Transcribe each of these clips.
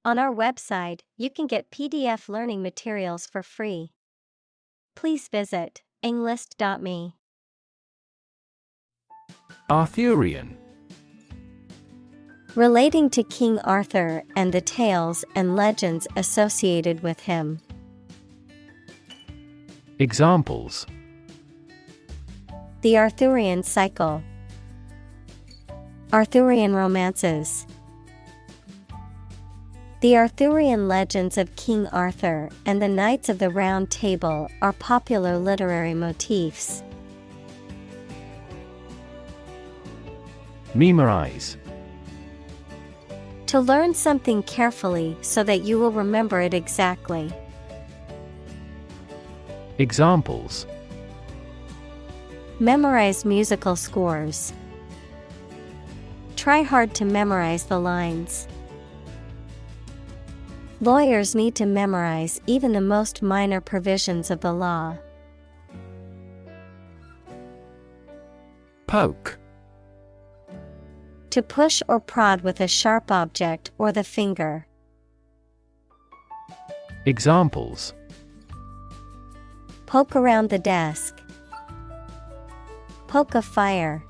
On our website, you can get PDF learning materials for free. Please visit englist.me. Arthurian. Relating to King Arthur and the tales and legends associated with him. Examples: The Arthurian cycle. Arthurian romances. The Arthurian legends of King Arthur and the Knights of the Round Table are popular literary motifs. Memorize. To learn something carefully so that you will remember it exactly. Examples: Memorize musical scores. Try hard to memorize the lines. Lawyers need to memorize even the most minor provisions of the law. Poke. To push or prod with a sharp object or the finger. Examples: Poke around the desk. Poke a fire.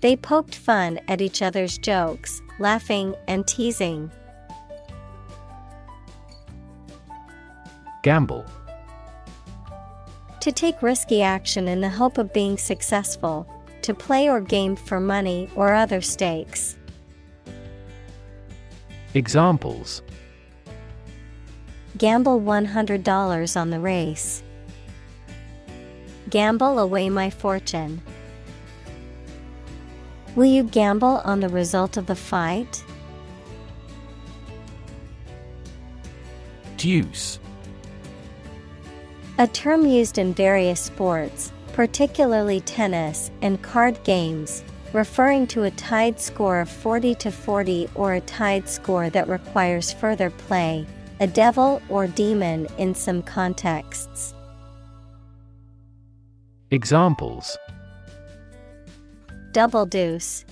They poked fun at each other's jokes, laughing and teasing. Gamble. To take risky action in the hope of being successful. To play or game for money or other stakes. Examples: Gamble $100 on the race. Gamble away my fortune. Will you gamble on the result of the fight? Deuce. A term used in various sports, particularly tennis and card games, referring to a tied score of 40-40 or a tied score that requires further play, a devil or demon in some contexts. Examples: Double deuce.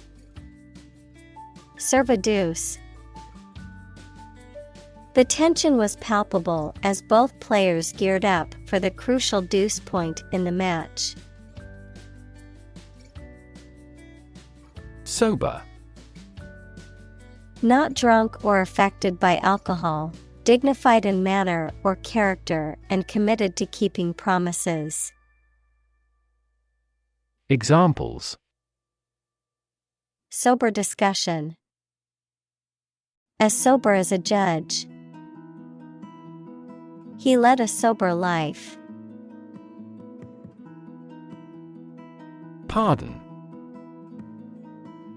Serve a deuce. The tension was palpable as both players geared up for the crucial deuce point in the match. Sober. Not drunk or affected by alcohol, dignified in manner or character and committed to keeping promises. Examples: Sober discussion. As sober as a judge. He led a sober life. Pardon.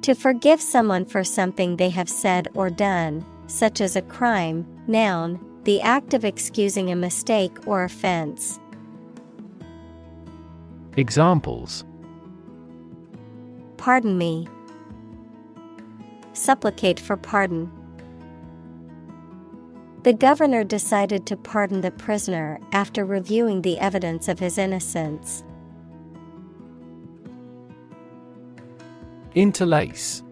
To forgive someone for something they have said or done, such as a crime. Noun, the act of excusing a mistake or offense. Examples: Pardon me. Supplicate for pardon. The governor decided to pardon the prisoner after reviewing the evidence of his innocence. Interlace.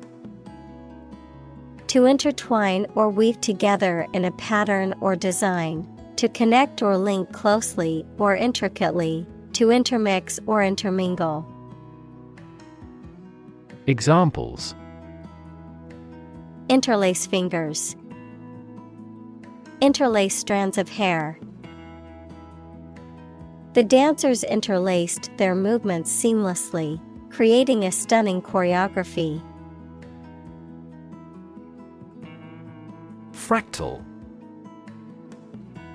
To intertwine or weave together in a pattern or design. To connect or link closely or intricately. To intermix or intermingle. Examples: Interlace fingers. Interlace strands of hair. The dancers interlaced their movements seamlessly, creating a stunning choreography. Fractal.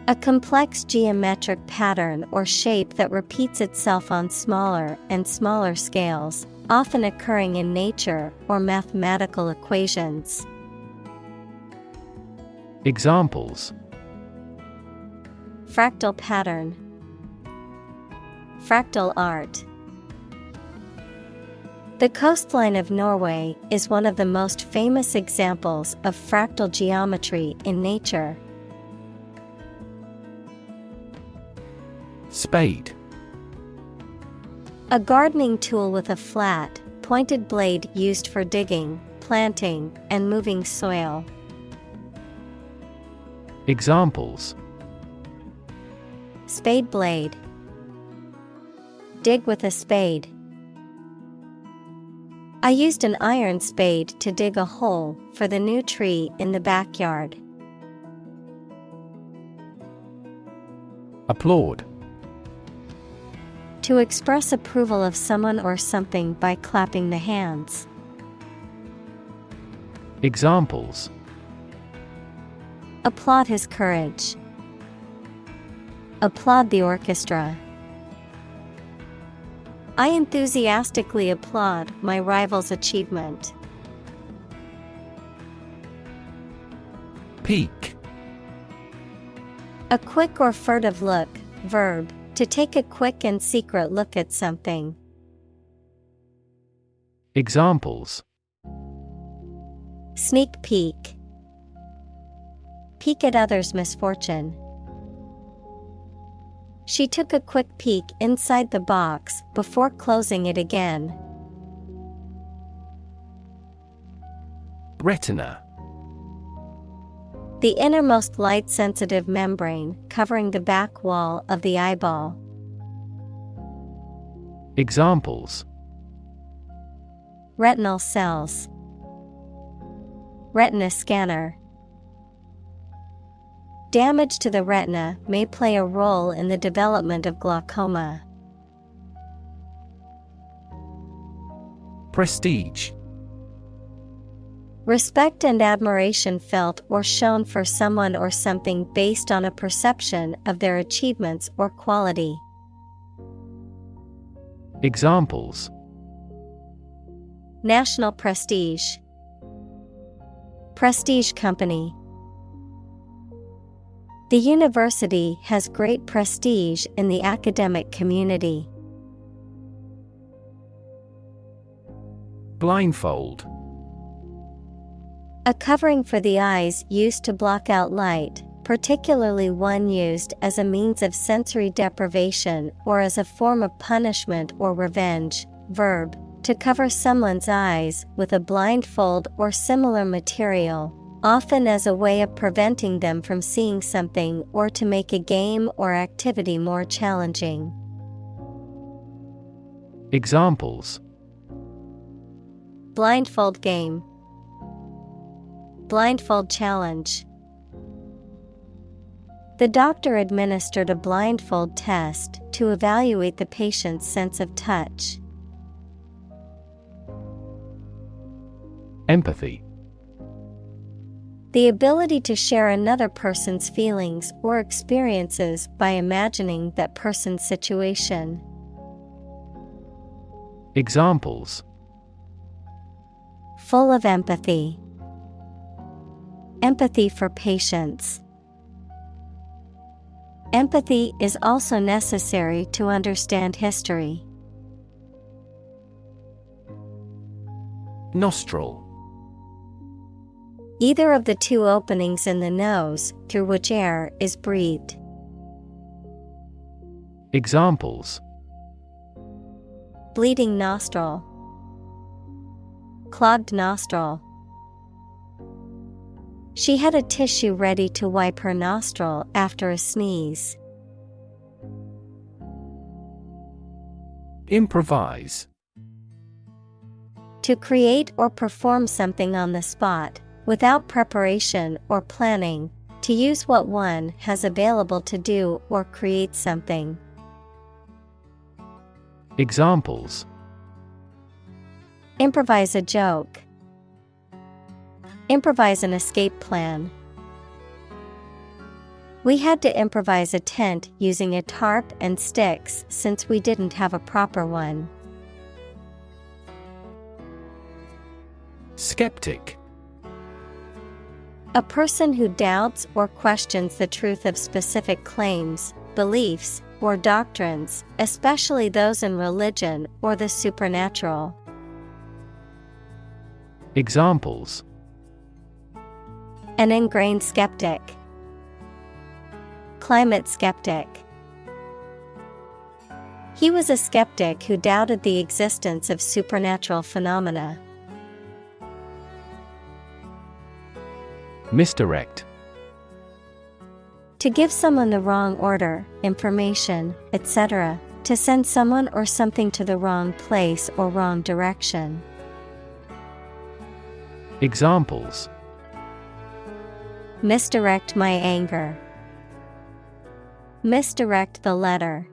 A complex geometric pattern or shape that repeats itself on smaller and smaller scales, often occurring in nature or mathematical equations. Examples: Fractal pattern. Fractal art. The coastline of Norway is one of the most famous examples of fractal geometry in nature. Spade. A gardening tool with a flat, pointed blade used for digging, planting, and moving soil. Examples: spade blade, dig with a spade. I used an iron spade to dig a hole for the new tree in the backyard. Applaud. To express approval of someone or something by clapping the hands. Examples: applaud his courage. Applaud the orchestra. I enthusiastically applaud my rival's achievement. Peek. A quick or furtive look, verb, to take a quick and secret look at something. Examples: sneak peek. Peek at others' misfortune. She took a quick peek inside the box before closing it again. Retina. The innermost light-sensitive membrane covering the back wall of the eyeball. Examples: retinal cells. Retina scanner. Damage to the retina may play a role in the development of glaucoma. Prestige. Respect and admiration felt or shown for someone or something based on a perception of their achievements or quality. Examples: national prestige. Prestige company. The university has great prestige in the academic community. Blindfold. A covering for the eyes used to block out light, particularly one used as a means of sensory deprivation or as a form of punishment or revenge. Verb, to cover someone's eyes with a blindfold or similar material, often as a way of preventing them from seeing something or to make a game or activity more challenging. Examples: blindfold game. Blindfold challenge. The doctor administered a blindfold test to evaluate the patient's sense of touch. Empathy. The ability to share another person's feelings or experiences by imagining that person's situation. Examples: full of empathy. Empathy for patients. Empathy is also necessary to understand history. Nostril. Either of the two openings in the nose through which air is breathed. Examples: bleeding nostril. Clogged nostril. She had a tissue ready to wipe her nostril after a sneeze. Improvise. To create or perform something on the spot, without preparation or planning, to use what one has available to do or create something. Examples: improvise a joke. Improvise an escape plan. We had to improvise a tent using a tarp and sticks since we didn't have a proper one. Skeptic. A person who doubts or questions the truth of specific claims, beliefs, or doctrines, especially those in religion or the supernatural. Examples: an ingrained skeptic. Climate skeptic. He was a skeptic who doubted the existence of supernatural phenomena. Misdirect. To give someone the wrong order, information, etc. To send someone or something to the wrong place or wrong direction. Examples: Misdirect my anger. Misdirect the letter.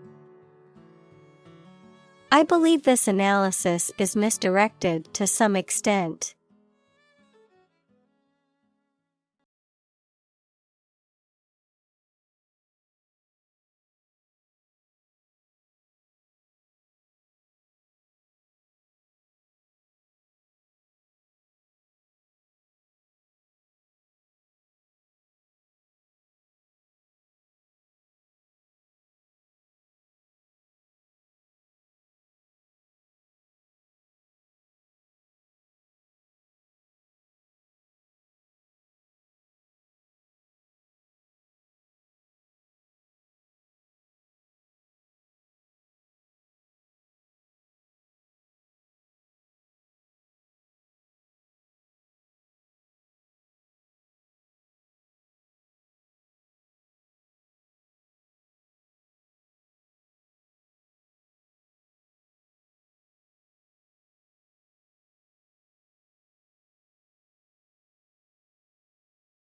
I believe this analysis is misdirected to some extent.